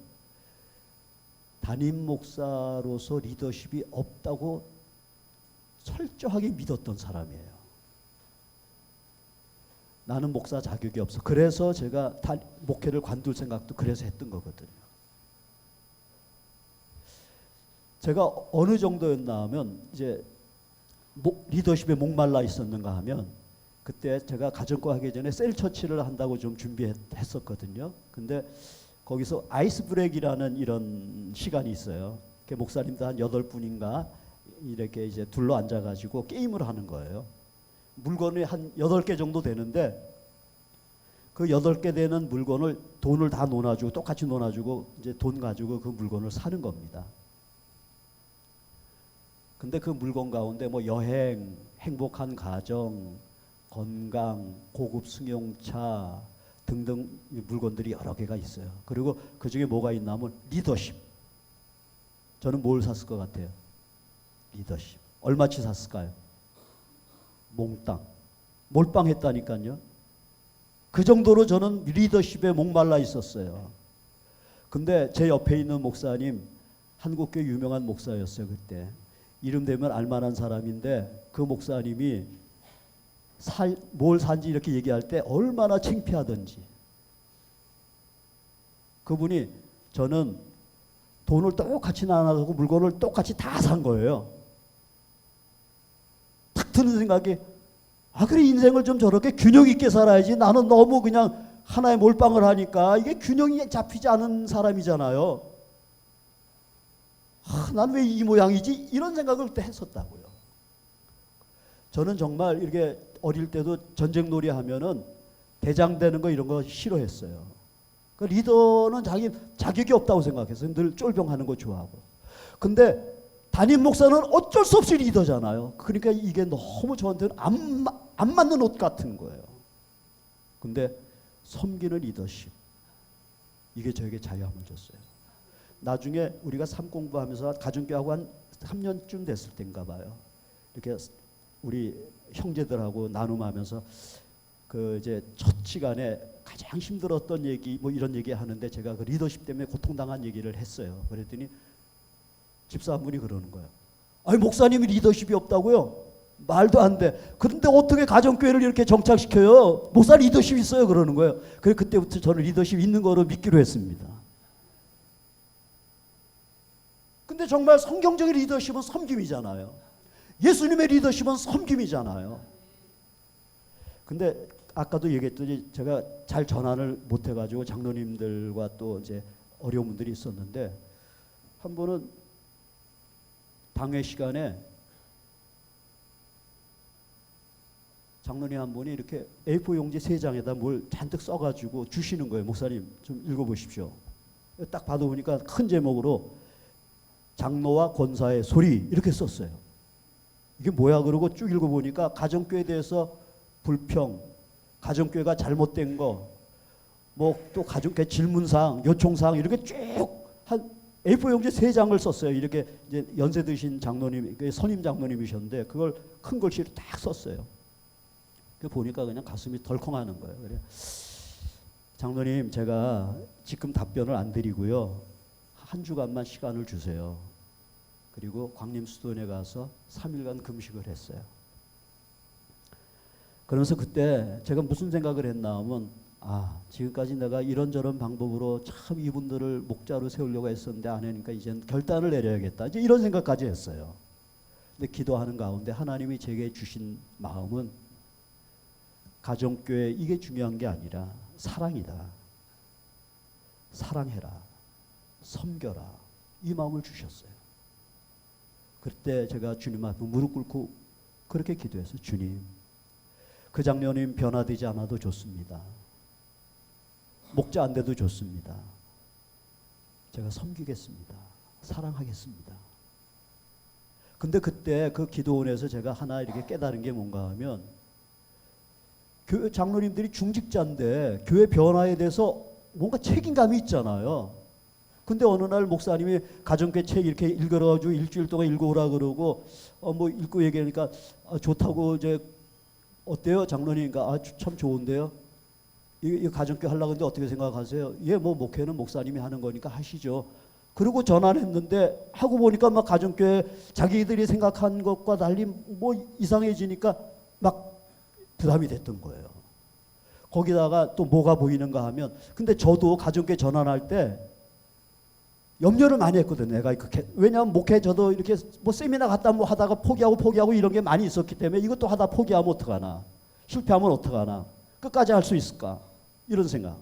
담임 목사로서 리더십이 없다고 철저하게 믿었던 사람이에요. 나는 목사 자격이 없어. 그래서 제가 목회를 관둘 생각도 그래서 했던 거거든요. 제가 어느 정도였나 하면, 이제 리더십에 목말라 있었는가 하면, 그때 제가 가정과 하기 전에 셀처치를 한다고 좀 준비했었거든요. 근데 거기서 아이스 브레이크라는 이런 시간이 있어요. 목사님도 한 8분인가 이렇게 이제 둘러 앉아가지고 게임을 하는 거예요. 물건이 한 8개 정도 되는데, 그 8개 되는 물건을 돈을 다 논아주고, 똑같이 논아주고, 이제 돈 가지고 그 물건을 사는 겁니다. 근데 그 물건 가운데 뭐 여행, 행복한 가정, 건강, 고급 승용차 등등 물건들이 여러 개가 있어요. 그리고 그 중에 뭐가 있나 하면 리더십. 저는 뭘 샀을 것 같아요? 리더십. 얼마치 샀을까요? 몽땅. 몰빵했다니까요. 그 정도로 저는 리더십에 목말라 있었어요. 근데 제 옆에 있는 목사님, 한국교회 유명한 목사였어요, 그때. 이름 되면 알만한 사람인데, 그 목사님이 뭘 산지 이렇게 얘기할 때 얼마나 창피하던지. 그분이, 저는 돈을 똑같이 나눠서 물건을 똑같이 다 산 거예요. 탁 드는 생각이, 그래, 인생을 좀 저렇게 균형 있게 살아야지. 나는 너무 그냥 하나에 몰빵을 하니까 이게 균형이 잡히지 않은 사람이잖아요. 난 왜 이 모양이지? 이런 생각을 그때 했었다고요. 저는 정말 이렇게 어릴 때도 전쟁놀이 하면은 대장 되는 거 이런 거 싫어했어요. 그 리더는 자격이 없다고 생각해서 늘 쫄병하는 거 좋아하고. 근데 담임 목사는 어쩔 수 없이 리더잖아요. 그러니까 이게 너무 저한테는 안 맞는 옷 같은 거예요. 근데 섬기는 리더십, 이게 저에게 자유함을 줬어요. 나중에 우리가 삶 공부하면서 가정교회하고 한 3년쯤 됐을 때인가 봐요. 이렇게 우리 형제들하고 나눔하면서 그 이제 첫 시간에 가장 힘들었던 얘기 뭐 이런 얘기 하는데 제가 그 리더십 때문에 고통당한 얘기를 했어요. 그랬더니 집사 한 분이 그러는 거예요. 아니 목사님이 리더십이 없다고요? 말도 안 돼. 그런데 어떻게 가정교회를 이렇게 정착시켜요? 목사 리더십 있어요 그러는 거예요. 그래서 그때부터 저는 리더십 있는 거로 믿기로 했습니다. 근데 정말 성경적인 리더십은 섬김이잖아요. 예수님의 리더십은 섬김이잖아요. 근데 아까도 얘기했더니 제가 잘 전환을 못 해가지고 장로님들과 또 이제 어려운 분들이 있었는데 한 번은 당회 시간에 장로님 한 분이 이렇게 A4 용지 3장에다 뭘 잔뜩 써가지고 주시는 거예요. 목사님 좀 읽어보십시오. 딱 받아보니까 큰 제목으로 장로와 권사의 소리 이렇게 썼어요. 이게 뭐야 그러고 쭉 읽어보니까 가정교회에 대해서 불평, 가정교회가 잘못된 거, 뭐 또 가정교회 질문사항, 요청사항 이렇게 쭉 한 A4 용지 3장을 썼어요. 이렇게 이제 연세 드신 장로님, 선임 장로님이셨는데 그걸 큰 글씨로 딱 썼어요. 그 보니까 그냥 가슴이 덜컹하는 거예요. 그래 장로님 제가 지금 답변을 안 드리고요. 한 주간만 시간을 주세요. 그리고 광림수도원에 가서 3일간 금식을 했어요. 그러면서 그때 제가 무슨 생각을 했나 하면 지금까지 내가 이런저런 방법으로 참 이분들을 목자로 세우려고 했었는데 안 하니까 이제는 결단을 내려야겠다. 이제 이런 생각까지 했어요. 근데 기도하는 가운데 하나님이 제게 주신 마음은 가정교회 이게 중요한 게 아니라 사랑이다. 사랑해라. 섬겨라. 이 마음을 주셨어요. 그때 제가 주님 앞에 무릎 꿇고 그렇게 기도했어요. 주님, 그 장로님 변화되지 않아도 좋습니다. 목자 안 돼도 좋습니다. 제가 섬기겠습니다. 사랑하겠습니다. 근데 그때 그 기도원에서 제가 하나 이렇게 깨달은 게 뭔가 하면 교회 장로님들이 중직자인데 교회 변화에 대해서 뭔가 책임감이 있잖아요. 근데 어느 날 목사님이 가정교회 책 이렇게 읽어가지고 일주일 동안 읽어오라 그러고 뭐 읽고 얘기하니까 좋다고 이제 어때요 장로님인가 참 좋은데요. 이 가정교회 하려고 하는데 어떻게 생각하세요? 뭐 목회는 목사님이 하는 거니까 하시죠. 그리고 전화했는데 하고 보니까 막 가정교회 자기들이 생각한 것과 달리 뭐 이상해지니까 막 부담이 됐던 거예요. 거기다가 또 뭐가 보이는가 하면 근데 저도 가정교회 전환할 때 염려를 많이 했거든요. 내가 왜냐하면 목회 저도 이렇게 뭐 세미나 갔다 뭐 하다가 포기하고 이런 게 많이 있었기 때문에 이것도 하다 포기하면 어떡하나, 실패하면 어떡하나, 끝까지 할 수 있을까 이런 생각.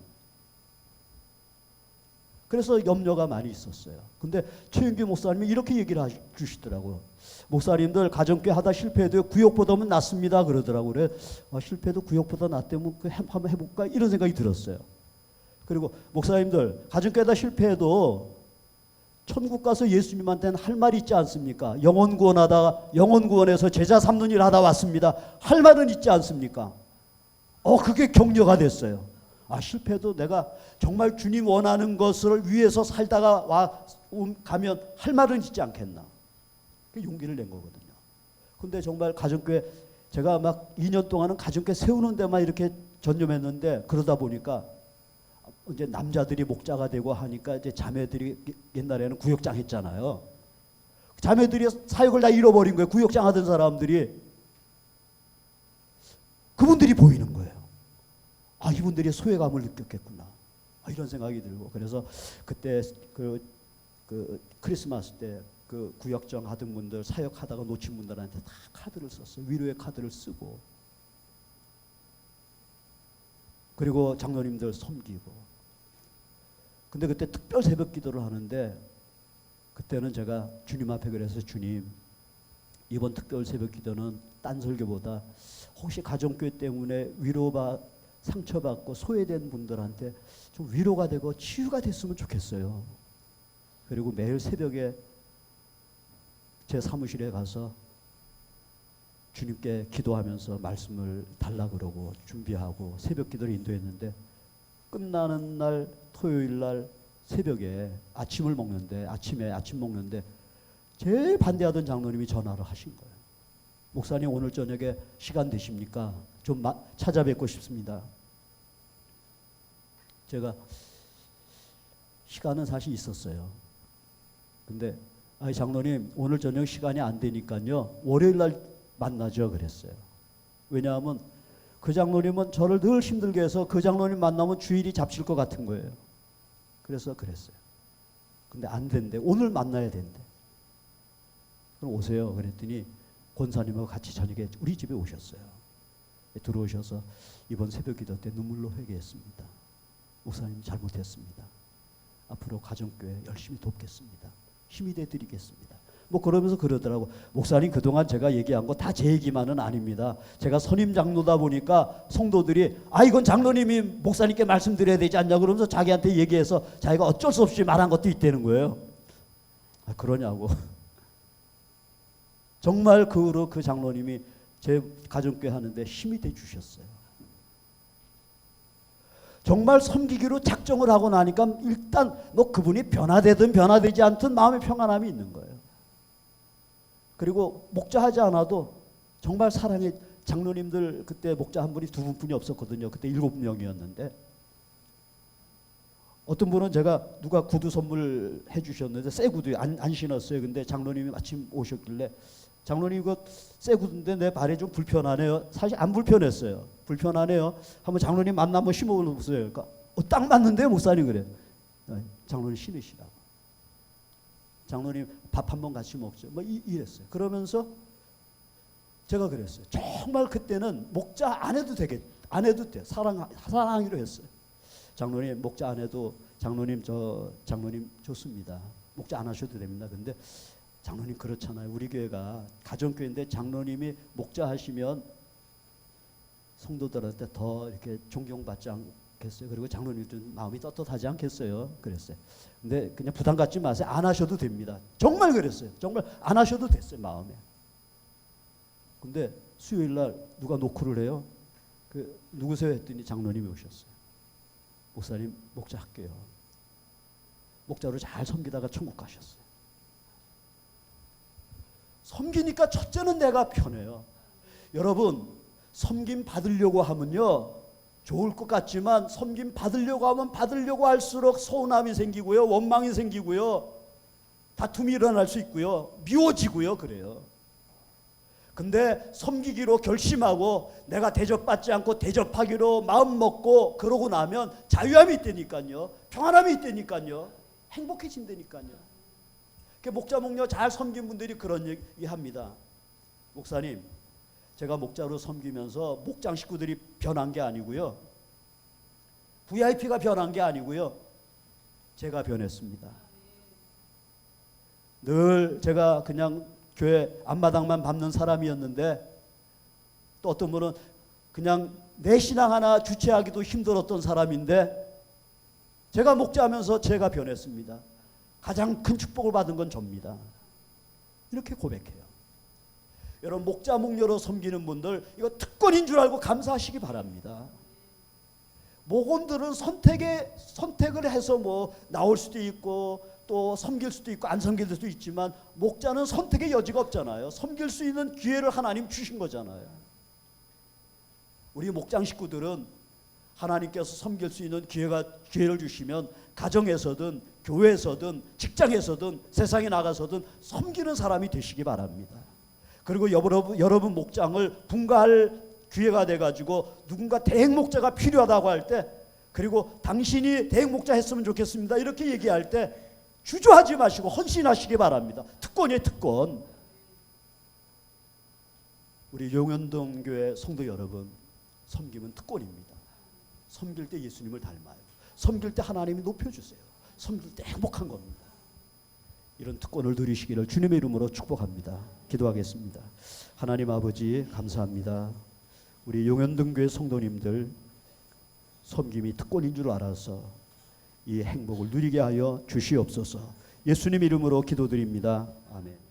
그래서 염려가 많이 있었어요. 근데 최윤규 목사님이 이렇게 얘기를 해주시더라고요. 목사님들 가정교회 하다 실패해도 구역보다는 낫습니다 그러더라고요. 그래 실패도 구역보다 낫다면 한번 해볼까 이런 생각이 들었어요. 그리고 목사님들 가정교회 하다 실패해도 천국 가서 예수님한테는 할 말이 있지 않습니까? 영혼 구원하다가 영혼 구원에서 제자 삼는 일 하다 왔습니다. 할 말은 있지 않습니까? 그게 격려가 됐어요. 실패도 내가 정말 주님 원하는 것을 위해서 살다가 가면 할 말은 있지 않겠나. 그 용기를 낸 거거든요. 근데 정말 가정교회 제가 막 2년 동안은 가정교회 세우는 데만 이렇게 전념했는데 그러다 보니까 이제 남자들이 목자가 되고 하니까 이제 자매들이 옛날에는 구역장 했잖아요. 자매들이 사역을 다 잃어버린 거예요. 구역장 하던 사람들이. 그분들이 보이는 거예요. 이분들이 소외감을 느꼈겠구나. 이런 생각이 들고 그래서 그때 그 크리스마스 때 그 구역장 하던 분들 사역하다가 놓친 분들한테 다 카드를 썼어요. 위로의 카드를 쓰고 그리고 장로님들 섬기고. 근데 그때 특별 새벽 기도를 하는데 그때는 제가 주님 앞에 그래서 주님 이번 특별 새벽 기도는 딴 설교보다 혹시 가정교회 때문에 상처받고 소외된 분들한테 좀 위로가 되고 치유가 됐으면 좋겠어요. 그리고 매일 새벽에 제 사무실에 가서 주님께 기도하면서 말씀을 달라 그러고 준비하고 새벽 기도를 인도했는데 끝나는 날 토요일 날 새벽에 아침을 먹는데 아침 먹는데 제일 반대하던 장로님이 전화를 하신 거예요. 목사님 오늘 저녁에 시간 되십니까? 좀 찾아뵙고 싶습니다. 제가 시간은 사실 있었어요. 근데 장로님 오늘 저녁 시간이 안 되니까요 월요일 날 만나죠 그랬어요. 왜냐하면 그 장로님은 저를 늘 힘들게 해서 그 장로님 만나면 주일이 잡힐 것 같은 거예요. 그래서 그랬어요. 근데 안 된대. 오늘 만나야 된대. 그럼 오세요. 그랬더니 권사님하고 같이 저녁에 우리 집에 오셨어요. 들어오셔서 이번 새벽 기도 때 눈물로 회개했습니다. 목사님 잘못했습니다. 앞으로 가정교회 열심히 돕겠습니다. 힘이 되드리겠습니다. 뭐 그러면서 그러더라고. 목사님 그동안 제가 얘기한 거 다 제 얘기만은 아닙니다. 제가 선임 장로다 보니까 성도들이 이건 장로님이 목사님께 말씀드려야 되지 않냐 그러면서 자기한테 얘기해서 자기가 어쩔 수 없이 말한 것도 있다는 거예요. 그러냐고. 정말 그 후로 그 장로님이 제 가정교회 하는데 힘이 돼 주셨어요. 정말 섬기기로 작정을 하고 나니까 일단 뭐 그분이 변화되든 변화되지 않든 마음의 평안함이 있는 거예요. 그리고 목자하지 않아도 정말 사랑의 장로님들 그때 목자 한 분이 두 분뿐이 없었거든요. 그때 7명이었는데 어떤 분은 제가 누가 구두 선물해 주셨는데 새 구두 안 신었어요. 근데 장로님이 마침 오셨길래 장로님 이거 새 구두인데 내 발에 좀 불편하네요. 사실 안 불편했어요. 불편하네요. 한번 장로님 만나면 신어보세요. 그러니까 딱 맞는데 목사님 그래. 장로님 신으시라고. 장로님 밥 한번 같이 먹죠. 뭐 이랬어요. 그러면서 제가 그랬어요. 정말 그때는 목자 안 해도 안 해도 돼. 사랑하기로 했어요. 장로님 목자 안 해도 장로님 좋습니다. 목자 안 하셔도 됩니다. 근데 장로님 그렇잖아요. 우리 교회가 가정교회인데 장로님이 목자 하시면 성도들한테 더 이렇게 존경받지 않겠어요. 그리고 장로님 좀 마음이 떳떳하지 않겠어요. 그랬어요. 근데 그냥 부담 갖지 마세요. 안 하셔도 됩니다. 정말 그랬어요. 정말 안 하셔도 됐어요. 마음에. 근데 수요일 날 누가 노크를 해요. 누구세요? 했더니 장로님이 오셨어요. 목사님 목자 할게요. 목자로 잘 섬기다가 천국 가셨어요. 섬기니까 첫째는 내가 편해요. 여러분 섬김 받으려고 하면요 좋을 것 같지만 섬김 받으려고 하면 받으려고 할수록 서운함이 생기고요, 원망이 생기고요, 다툼이 일어날 수 있고요, 미워지고요, 그래요. 근데 섬기기로 결심하고 내가 대접받지 않고 대접하기로 마음 먹고 그러고 나면 자유함이 있다니까요, 평안함이 있다니까요, 행복해진다니까요. 목자 목녀 잘 섬긴 분들이 그런 얘기 합니다. 목사님 제가 목자로 섬기면서 목장 식구들이 변한 게 아니고요, VIP가 변한 게 아니고요, 제가 변했습니다. 늘 제가 그냥 교회 앞마당만 밟는 사람이었는데 또 어떤 분은 그냥 내 신앙 하나 주체하기도 힘들었던 사람인데 제가 목자하면서 제가 변했습니다. 가장 큰 축복을 받은 건 접니다. 이렇게 고백해요. 여러분 목자 목녀로 섬기는 분들 이거 특권인 줄 알고 감사하시기 바랍니다. 목원들은 선택을 해서 뭐 나올 수도 있고 또 섬길 수도 있고 안 섬길 수도 있지만 목자는 선택의 여지가 없잖아요. 섬길 수 있는 기회를 하나님 주신 거잖아요. 우리 목장 식구들은 하나님께서 섬길 수 있는 기회를 주시면 가정에서든 교회에서든 직장에서든 세상에 나가서든 섬기는 사람이 되시기 바랍니다. 그리고 여러분 목장을 분가할 기회가 돼가지고 누군가 대행 목자가 필요하다고 할 때, 그리고 당신이 대행 목자 했으면 좋겠습니다 이렇게 얘기할 때 주저하지 마시고 헌신하시기 바랍니다. 특권이에요, 특권. 우리 용현동 교회 성도 여러분, 섬김은 특권입니다. 섬길 때 예수님을 닮아요. 섬길 때 하나님이 높여주세요. 섬길 때 행복한 겁니다. 이런 특권을 누리시기를 주님의 이름으로 축복합니다. 기도하겠습니다. 하나님 아버지 감사합니다. 우리 용현등교회 성도님들 섬김이 특권인 줄 알아서 이 행복을 누리게 하여 주시옵소서. 예수님 이름으로 기도드립니다. 아멘.